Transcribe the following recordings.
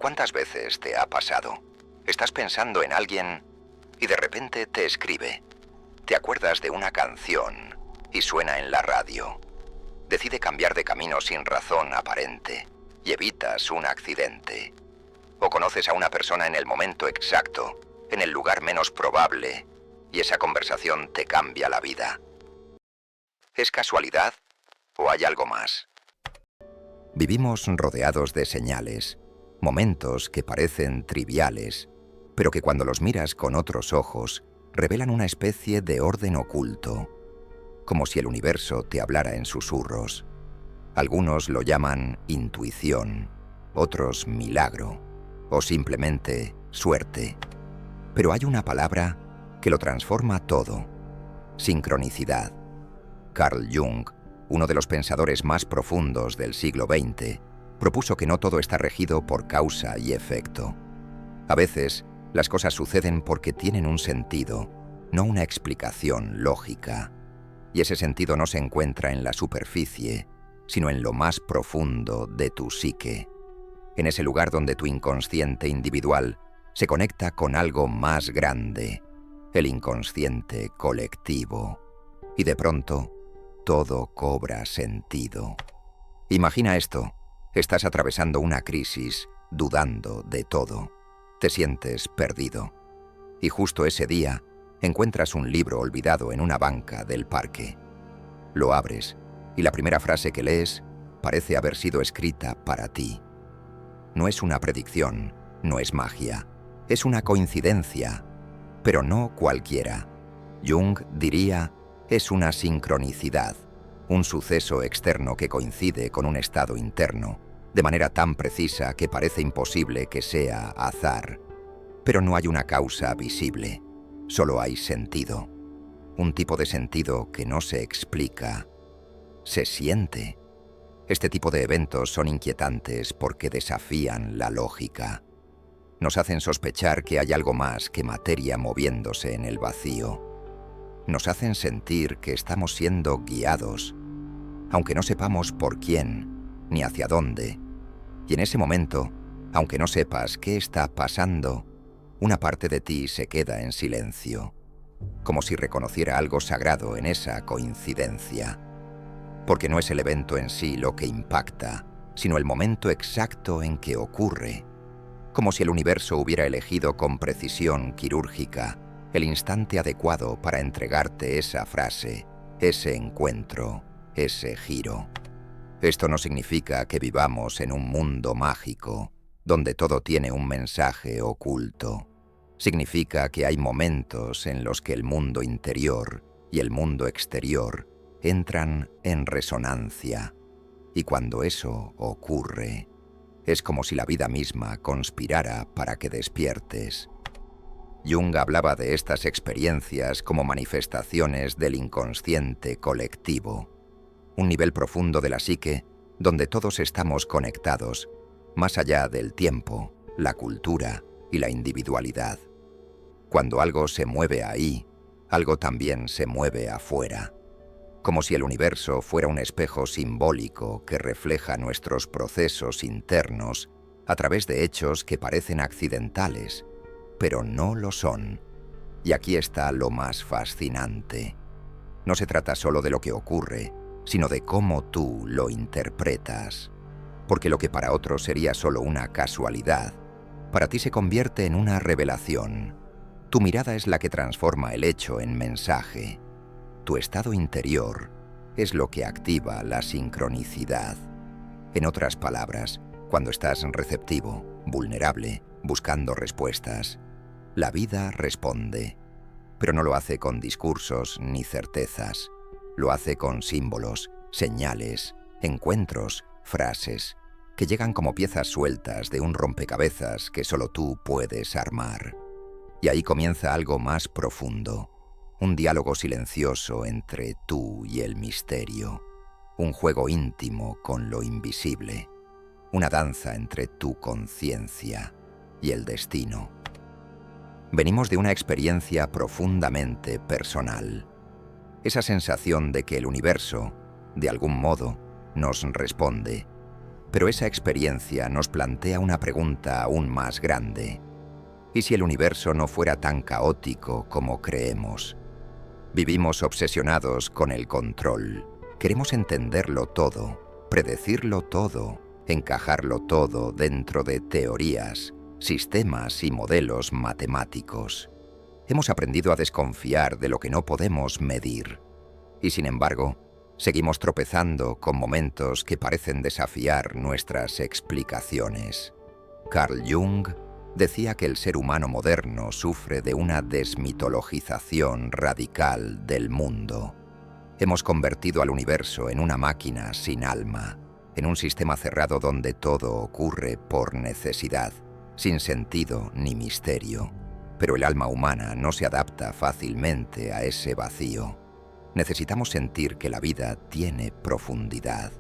¿Cuántas veces te ha pasado? Estás pensando en alguien y de repente te escribe. Te acuerdas de una canción y suena en la radio. Decide cambiar de camino sin razón aparente y evitas un accidente. O conoces a una persona en el momento exacto, en el lugar menos probable, y esa conversación te cambia la vida. ¿Es casualidad o hay algo más? Vivimos rodeados de señales, momentos que parecen triviales, pero que cuando los miras con otros ojos, revelan una especie de orden oculto, como si el universo te hablara en susurros. Algunos lo llaman intuición, otros milagro, o simplemente suerte. Pero hay una palabra que lo transforma todo: sincronicidad. Carl Jung, uno de los pensadores más profundos del siglo XX, propuso que no todo está regido por causa y efecto. A veces, las cosas suceden porque tienen un sentido, no una explicación lógica. Y ese sentido no se encuentra en la superficie, sino en lo más profundo de tu psique, en ese lugar donde tu inconsciente individual se conecta con algo más grande, el inconsciente colectivo. Y de pronto, todo cobra sentido. Imagina esto: estás atravesando una crisis, dudando de todo. Te sientes perdido. Y justo ese día, encuentras un libro olvidado en una banca del parque. Lo abres, y la primera frase que lees parece haber sido escrita para ti. No es una predicción, no es magia, es una coincidencia, pero no cualquiera. Jung diría, es una sincronicidad, un suceso externo que coincide con un estado interno, de manera tan precisa que parece imposible que sea azar. Pero no hay una causa visible, solo hay sentido. Un tipo de sentido que no se explica, se siente. Este tipo de eventos son inquietantes porque desafían la lógica. Nos hacen sospechar que hay algo más que materia moviéndose en el vacío. Nos hacen sentir que estamos siendo guiados, aunque no sepamos por quién ni hacia dónde. Y en ese momento, aunque no sepas qué está pasando, una parte de ti se queda en silencio, como si reconociera algo sagrado en esa coincidencia. Porque no es el evento en sí lo que impacta, sino el momento exacto en que ocurre, como si el universo hubiera elegido con precisión quirúrgica el instante adecuado para entregarte esa frase, ese encuentro, ese giro. Esto no significa que vivamos en un mundo mágico, donde todo tiene un mensaje oculto. Significa que hay momentos en los que el mundo interior y el mundo exterior entran en resonancia, y cuando eso ocurre, es como si la vida misma conspirara para que despiertes. Jung hablaba de estas experiencias como manifestaciones del inconsciente colectivo, un nivel profundo de la psique donde todos estamos conectados, más allá del tiempo, la cultura y la individualidad. Cuando algo se mueve ahí, algo también se mueve afuera, como si el universo fuera un espejo simbólico que refleja nuestros procesos internos a través de hechos que parecen accidentales, pero no lo son. Y aquí está lo más fascinante. No se trata solo de lo que ocurre, sino de cómo tú lo interpretas. Porque lo que para otros sería solo una casualidad, para ti se convierte en una revelación. Tu mirada es la que transforma el hecho en mensaje. Tu estado interior es lo que activa la sincronicidad. En otras palabras, cuando estás receptivo, vulnerable, buscando respuestas, la vida responde. Pero no lo hace con discursos ni certezas. Lo hace con símbolos, señales, encuentros, frases, que llegan como piezas sueltas de un rompecabezas que solo tú puedes armar. Y ahí comienza algo más profundo. Un diálogo silencioso entre tú y el misterio, un juego íntimo con lo invisible, una danza entre tu conciencia y el destino. Venimos de una experiencia profundamente personal, esa sensación de que el universo, de algún modo, nos responde, Pero esa experiencia nos plantea una pregunta aún más grande. ¿Y si el universo no fuera tan caótico como creemos? Vivimos obsesionados con el control. Queremos entenderlo todo, predecirlo todo, encajarlo todo dentro de teorías, sistemas y modelos matemáticos. Hemos aprendido a desconfiar de lo que no podemos medir. Y sin embargo, seguimos tropezando con momentos que parecen desafiar nuestras explicaciones. Carl Jung decía que el ser humano moderno sufre de una desmitologización radical del mundo. Hemos convertido al universo en una máquina sin alma, en un sistema cerrado donde todo ocurre por necesidad, sin sentido ni misterio. Pero el alma humana no se adapta fácilmente a ese vacío. Necesitamos sentir que la vida tiene profundidad,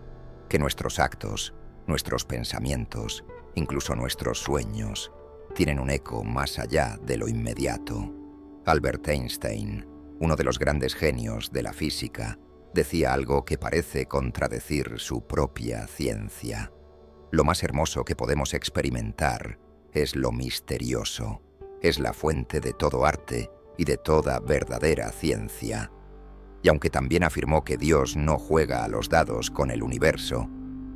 que nuestros actos, nuestros pensamientos, incluso nuestros sueños, tienen un eco más allá de lo inmediato. Albert Einstein, uno de los grandes genios de la física, decía algo que parece contradecir su propia ciencia. Lo más hermoso que podemos experimentar es lo misterioso. Es la fuente de todo arte y de toda verdadera ciencia. Y aunque también afirmó que Dios no juega a los dados con el universo,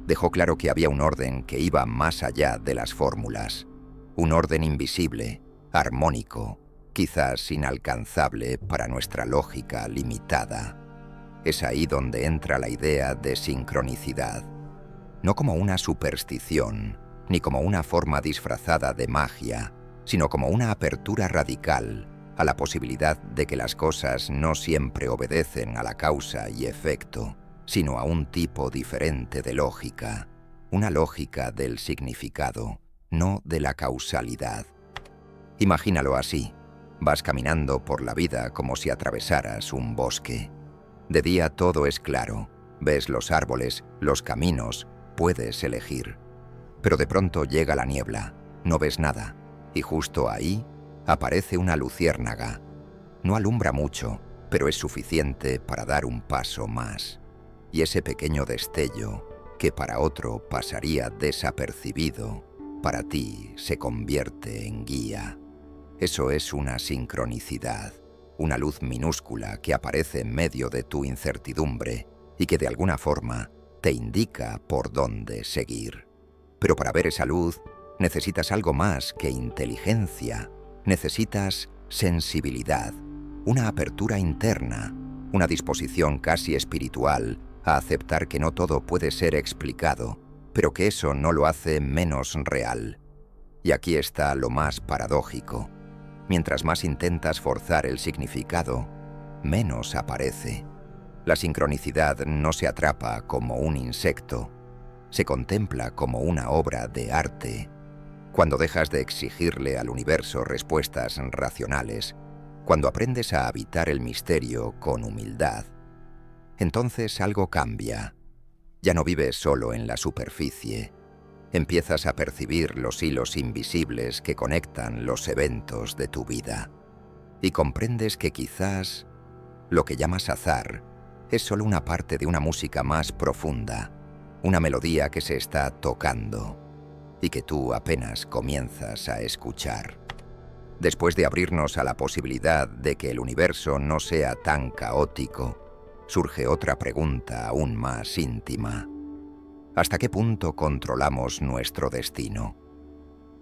dejó claro que había un orden que iba más allá de las fórmulas. Un orden invisible, armónico, quizás inalcanzable para nuestra lógica limitada. Es ahí donde entra la idea de sincronicidad. No como una superstición, ni como una forma disfrazada de magia, sino como una apertura radical a la posibilidad de que las cosas no siempre obedecen a la causa y efecto, sino a un tipo diferente de lógica, una lógica del significado, no de la causalidad. Imagínalo así: vas caminando por la vida como si atravesaras un bosque. De día todo es claro, ves los árboles, los caminos, puedes elegir. Pero de pronto llega la niebla, no ves nada, y justo ahí aparece una luciérnaga. No alumbra mucho, pero es suficiente para dar un paso más. Y ese pequeño destello, que para otro pasaría desapercibido, para ti se convierte en guía. Eso es una sincronicidad, una luz minúscula que aparece en medio de tu incertidumbre y que de alguna forma te indica por dónde seguir. Pero para ver esa luz necesitas algo más que inteligencia. Necesitas sensibilidad, una apertura interna, una disposición casi espiritual a aceptar que no todo puede ser explicado, pero que eso no lo hace menos real. Y aquí está lo más paradójico. Mientras más intentas forzar el significado, menos aparece. La sincronicidad no se atrapa como un insecto, se contempla como una obra de arte. Cuando dejas de exigirle al universo respuestas racionales, cuando aprendes a habitar el misterio con humildad, entonces algo cambia. Ya no vives solo en la superficie. Empiezas a percibir los hilos invisibles que conectan los eventos de tu vida. Y comprendes que quizás lo que llamas azar es solo una parte de una música más profunda, una melodía que se está tocando y que tú apenas comienzas a escuchar. Después de abrirnos a la posibilidad de que el universo no sea tan caótico, surge otra pregunta aún más íntima. ¿Hasta qué punto controlamos nuestro destino?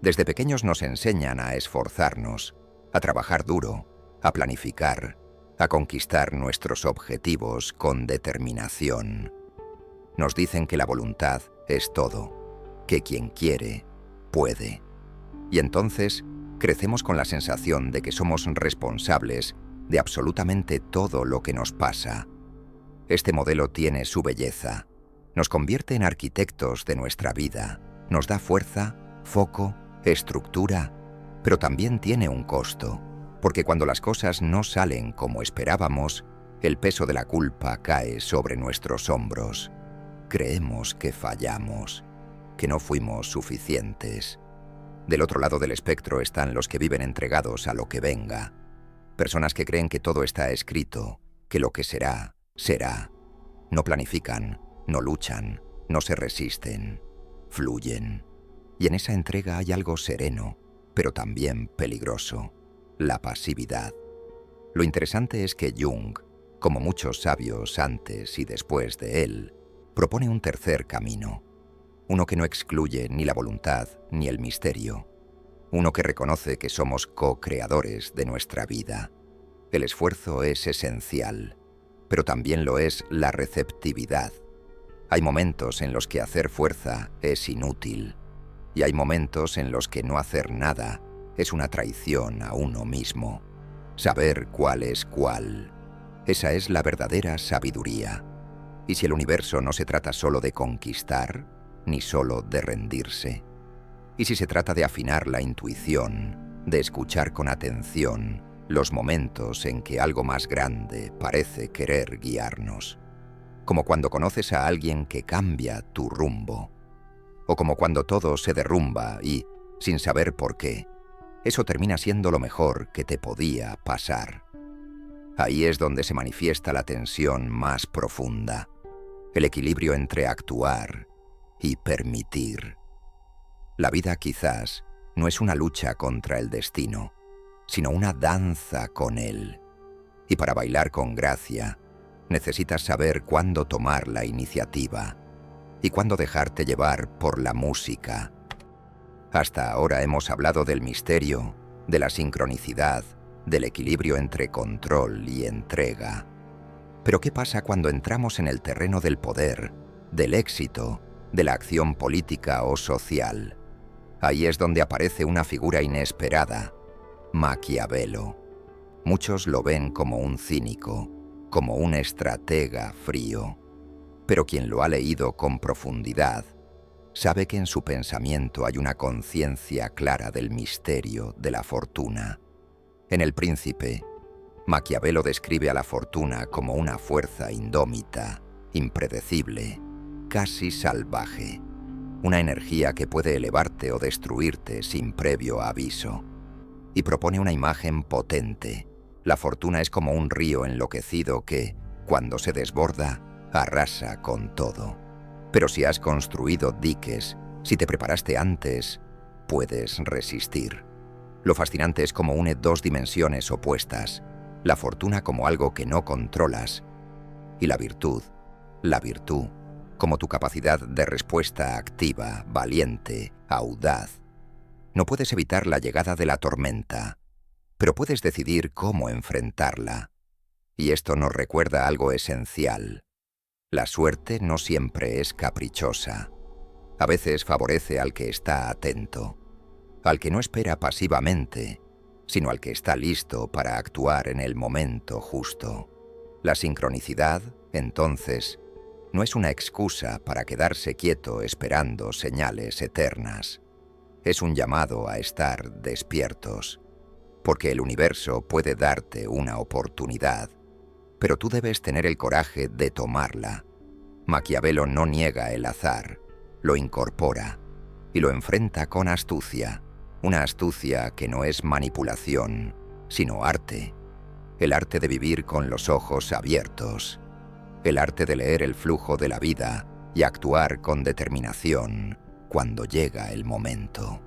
Desde pequeños nos enseñan a esforzarnos, a trabajar duro, a planificar, a conquistar nuestros objetivos con determinación. Nos dicen que la voluntad es todo, que quien quiere, puede. Y entonces crecemos con la sensación de que somos responsables de absolutamente todo lo que nos pasa. Este modelo tiene su belleza. Nos convierte en arquitectos de nuestra vida. Nos da fuerza, foco, estructura, pero también tiene un costo, porque cuando las cosas no salen como esperábamos, el peso de la culpa cae sobre nuestros hombros. Creemos que fallamos, que no fuimos suficientes. Del otro lado del espectro están los que viven entregados a lo que venga. Personas que creen que todo está escrito, que lo que será, será. No planifican, no luchan, no se resisten. fluyen. Y en esa entrega hay algo sereno, pero también peligroso: la pasividad. Lo interesante es que Jung, como muchos sabios antes y después de él, propone un tercer camino, uno que no excluye ni la voluntad ni el misterio, uno que reconoce que somos co-creadores de nuestra vida. El esfuerzo es esencial, pero también lo es la receptividad. Hay momentos en los que hacer fuerza es inútil, y hay momentos en los que no hacer nada es una traición a uno mismo. Saber cuál es cuál, esa es la verdadera sabiduría. Y si el universo no se trata solo de conquistar, ni solo de rendirse, y si se trata de afinar la intuición, de escuchar con atención los momentos en que algo más grande parece querer guiarnos, como cuando conoces a alguien que cambia tu rumbo, o como cuando todo se derrumba y, sin saber por qué, eso termina siendo lo mejor que te podía pasar. Ahí es donde se manifiesta la tensión más profunda, el equilibrio entre actuar y permitir. La vida quizás no es una lucha contra el destino, sino una danza con él. Y para bailar con gracia, necesitas saber cuándo tomar la iniciativa y cuándo dejarte llevar por la música. Hasta ahora hemos hablado del misterio, de la sincronicidad, del equilibrio entre control y entrega. Pero ¿qué pasa cuando entramos en el terreno del poder, del éxito, de la acción política o social? Ahí es donde aparece una figura inesperada: Maquiavelo. Muchos lo ven como un cínico, como un estratega frío. Pero quien lo ha leído con profundidad sabe que en su pensamiento hay una conciencia clara del misterio de la fortuna. En El Príncipe, Maquiavelo describe a la fortuna como una fuerza indómita, impredecible, casi salvaje. Una energía que puede elevarte o destruirte sin previo aviso. Y propone una imagen potente. La fortuna es como un río enloquecido que, cuando se desborda, arrasa con todo. Pero si has construido diques, si te preparaste antes, puedes resistir. Lo fascinante es cómo une dos dimensiones opuestas: la fortuna como algo que no controlas, y la virtud como tu capacidad de respuesta activa, valiente, audaz. No puedes evitar la llegada de la tormenta, pero puedes decidir cómo enfrentarla. Y esto nos recuerda algo esencial: la suerte no siempre es caprichosa. A veces favorece al que está atento, al que no espera pasivamente, sino al que está listo para actuar en el momento justo. La sincronicidad, entonces, no es una excusa para quedarse quieto esperando señales eternas. Es un llamado a estar despiertos, porque el universo puede darte una oportunidad, pero tú debes tener el coraje de tomarla. Maquiavelo no niega el azar, lo incorpora y lo enfrenta con astucia, una astucia que no es manipulación, sino arte. El arte de vivir con los ojos abiertos, el arte de leer el flujo de la vida y actuar con determinación cuando llega el momento.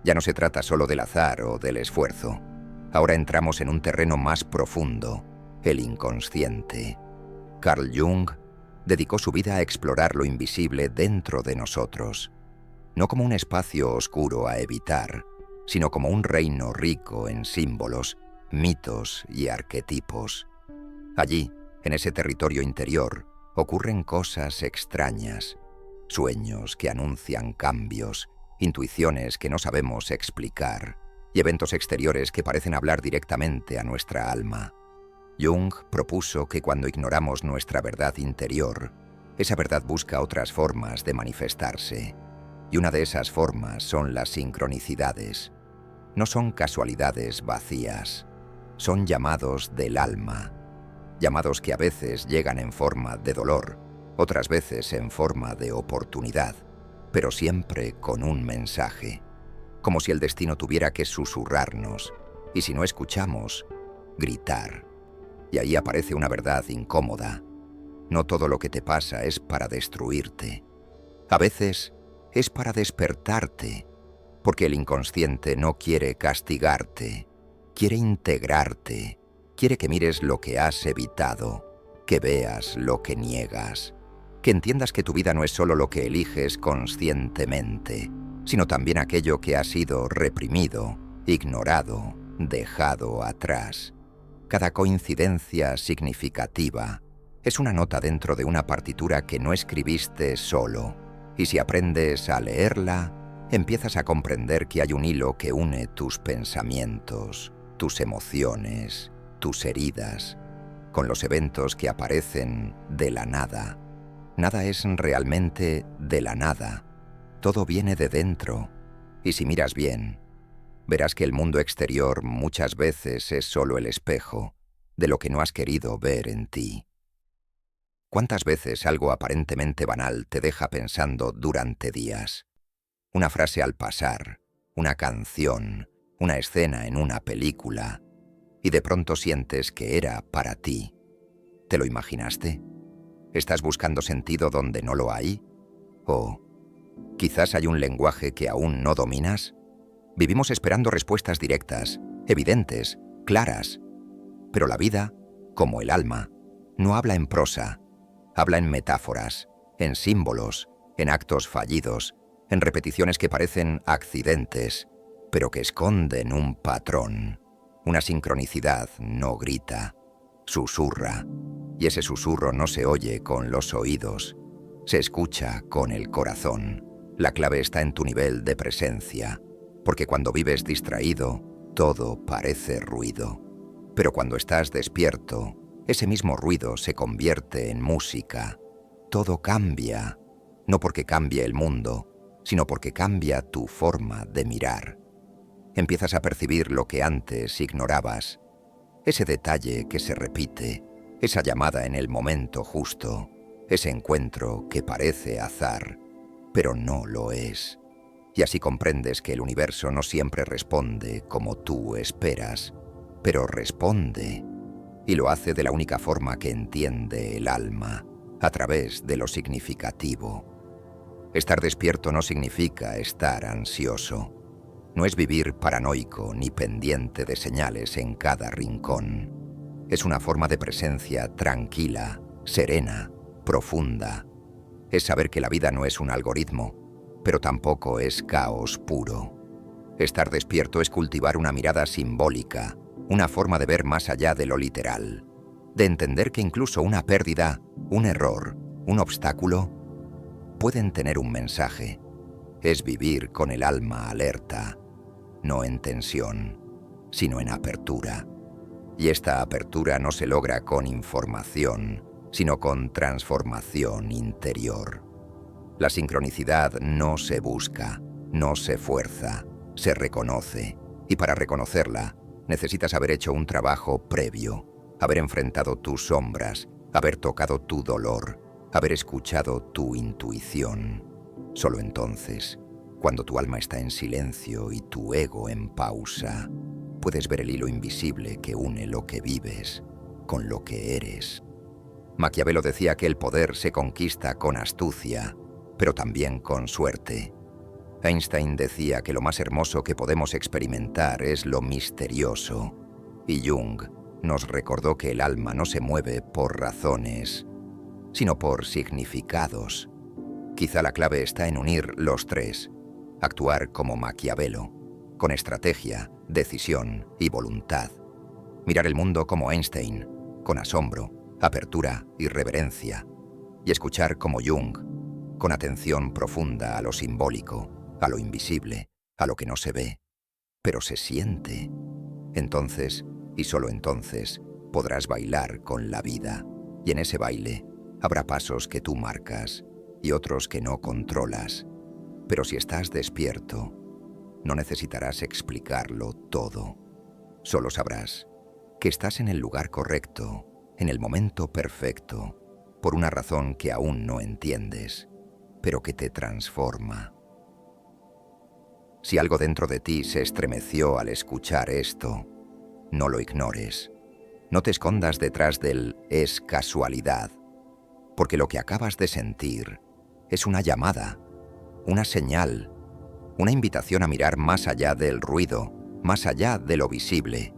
Ya no se trata solo del azar o del esfuerzo. Ahora entramos en un terreno más profundo, el inconsciente. Carl Jung dedicó su vida a explorar lo invisible dentro de nosotros, no como un espacio oscuro a evitar, sino como un reino rico en símbolos, mitos y arquetipos. Allí, en ese territorio interior, ocurren cosas extrañas, sueños que anuncian cambios, intuiciones que no sabemos explicar y eventos exteriores que parecen hablar directamente a nuestra alma. Jung propuso que cuando ignoramos nuestra verdad interior, esa verdad busca otras formas de manifestarse, y una de esas formas son las sincronicidades. No son casualidades vacías, son llamados del alma, llamados que a veces llegan en forma de dolor, otras veces en forma de oportunidad, pero siempre con un mensaje, como si el destino tuviera que susurrarnos, y si no escuchamos, gritar. Y ahí aparece una verdad incómoda: no todo lo que te pasa es para destruirte. A veces, es para despertarte, porque el inconsciente no quiere castigarte, quiere integrarte, quiere que mires lo que has evitado, que veas lo que niegas, que entiendas que tu vida no es solo lo que eliges conscientemente, sino también aquello que ha sido reprimido, ignorado, dejado atrás. Cada coincidencia significativa es una nota dentro de una partitura que no escribiste solo, y si aprendes a leerla, empiezas a comprender que hay un hilo que une tus pensamientos, tus emociones, tus heridas, con los eventos que aparecen de la nada. Nada es realmente de la nada. Todo viene de dentro. Y si miras bien, verás que el mundo exterior muchas veces es solo el espejo de lo que no has querido ver en ti. ¿Cuántas veces algo aparentemente banal te deja pensando durante días? Una frase al pasar, una canción, una escena en una película, y de pronto sientes que era para ti. ¿Te lo imaginaste? ¿Estás buscando sentido donde no lo hay? ¿O quizás hay un lenguaje que aún no dominas? Vivimos esperando respuestas directas, evidentes, claras. Pero la vida, como el alma, no habla en prosa, habla en metáforas, en símbolos, en actos fallidos, en repeticiones que parecen accidentes, pero que esconden un patrón. Una sincronicidad no grita, susurra, y ese susurro no se oye con los oídos, se escucha con el corazón. La clave está en tu nivel de presencia, porque cuando vives distraído, todo parece ruido. Pero cuando estás despierto, ese mismo ruido se convierte en música. Todo cambia, no porque cambie el mundo, sino porque cambia tu forma de mirar. Empiezas a percibir lo que antes ignorabas, ese detalle que se repite, esa llamada en el momento justo, ese encuentro que parece azar, pero no lo es. Y así comprendes que el universo no siempre responde como tú esperas, pero responde, y lo hace de la única forma que entiende el alma, a través de lo significativo. Estar despierto no significa estar ansioso. No es vivir paranoico ni pendiente de señales en cada rincón. Es una forma de presencia tranquila, serena, profunda. Es saber que la vida no es un algoritmo, pero tampoco es caos puro. Estar despierto es cultivar una mirada simbólica, una forma de ver más allá de lo literal, de entender que incluso una pérdida, un error, un obstáculo, pueden tener un mensaje. Es vivir con el alma alerta, no en tensión, sino en apertura. Y esta apertura no se logra con información, sino con transformación interior. La sincronicidad no se busca, no se fuerza, se reconoce. Y para reconocerla, necesitas haber hecho un trabajo previo, haber enfrentado tus sombras, haber tocado tu dolor, haber escuchado tu intuición. Solo entonces, cuando tu alma está en silencio y tu ego en pausa, puedes ver el hilo invisible que une lo que vives con lo que eres. Maquiavelo decía que el poder se conquista con astucia, pero también con suerte. Einstein decía que lo más hermoso que podemos experimentar es lo misterioso. Y Jung nos recordó que el alma no se mueve por razones, sino por significados. Quizá la clave está en unir los tres, actuar como Maquiavelo, con estrategia, decisión y voluntad. Mirar el mundo como Einstein, con asombro, apertura y reverencia. Y escuchar como Jung, con atención profunda a lo simbólico, a lo invisible, a lo que no se ve, pero se siente. Entonces, y solo entonces, podrás bailar con la vida. Y en ese baile habrá pasos que tú marcas y otros que no controlas. Pero si estás despierto, no necesitarás explicarlo todo. Solo sabrás que estás en el lugar correcto, en el momento perfecto, por una razón que aún no entiendes, pero que te transforma. Si algo dentro de ti se estremeció al escuchar esto, no lo ignores. No te escondas detrás del «es casualidad», porque lo que acabas de sentir es una llamada. una señal, una invitación a mirar más allá del ruido, más allá de lo visible.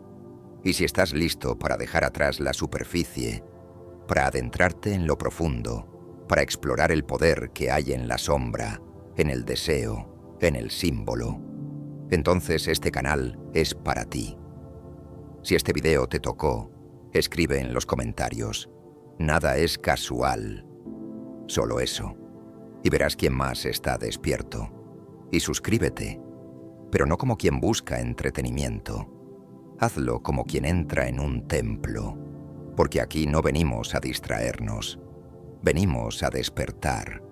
Y si estás listo para dejar atrás la superficie, para adentrarte en lo profundo, para explorar el poder que hay en la sombra, en el deseo, en el símbolo, entonces este canal es para ti. Si este video te tocó, escribe en los comentarios. Nada es casual, solo eso. Y verás quién más está despierto. Y suscríbete, pero no como quien busca entretenimiento. Hazlo como quien entra en un templo, porque aquí no venimos a distraernos, venimos a despertar.